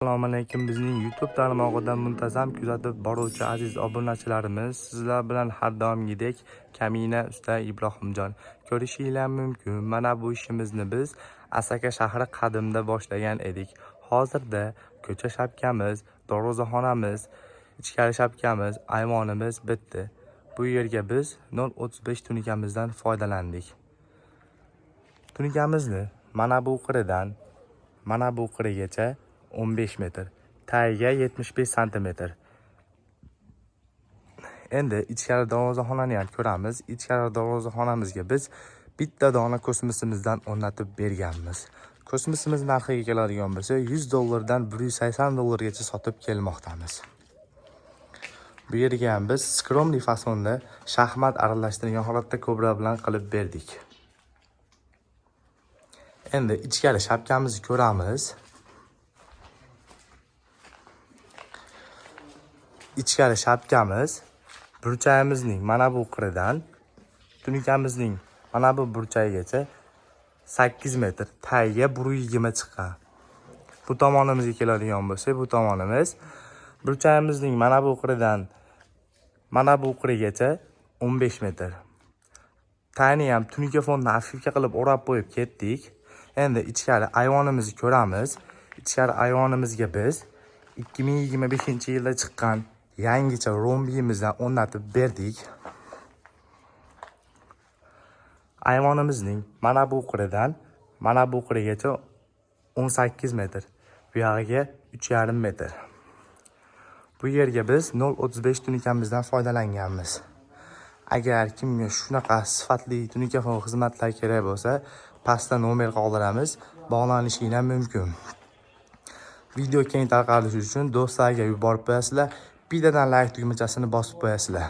Assalomu alaykum. Bizning YouTube tarmog'idan muntazam kuzatib boruvchi aziz obunachilarimiz, sizlar bilan har doimgidek Kamina usta Ibrohimjon. Ko'rishinglar mumkin. Mana bu ishimizni biz Asaka shahri qadimda boshlagan edik. Hozirda ko'cha shapkamiz, darvozaxonamiz, ichkari shapkamiz, ayvonimiz bitdi. Bu yerga biz 0.35 tunikamizdan foydalandik. Tunikamizni mana bu qiridan mana bu qirigacha 15 metr, tagiga 75 cm. Endi ichkari darvozaxonani ham ko'ramiz. Ichkari darvozaxonamizga biz bitta dona kosmosimizdan o'rnatib berganmiz. Kosmosimiz narxiga keladigan bo'lsa, $100 dan $180 sotib kelmoqdamiz. Bu yerga ham biz skromli fasonda shaxmat aralashtirgan holatda kobra bilan qilib berdik. Endi ichkari shapkamizni ko'ramiz. İçkari shapkamiz burchagimizning mana bu qiridan tunikamizning mana bu burchagigacha 8 metr, tagiga 1.20 chiqqan. Bu tomonimizga keladigan bo'lsa, bu tomonimiz burchagimizning mana bu qiridan mana bu qirigacha 15 metr. Tagini ham tunika fondan afifga qilib o'rab qo'yib ketdik. Endi ichkari ayvonimizni ko'ramiz. Ichkari ayvonimizga biz 2025-yilda chiqqan yangicha rombiyimizdan o'rnatib berdik. Ayvonimizning mana bu qiridan mana bu qirigacha 18 metr, bu yog'iga 3,5 metr. Bu yerga biz 0.35 tunikamizdan foydalanganmiz. Agar kimga shunaqa sifatli tunikafon xizmatlar kerak bo'lsa, pastda nomer qoldiramiz, bog'lanishinglar mumkin. Video keng tarqalishi uchun do'stlarga yuborib qo'yasizlar. Bittadan like tugmachasini bosib qo'yasizlar.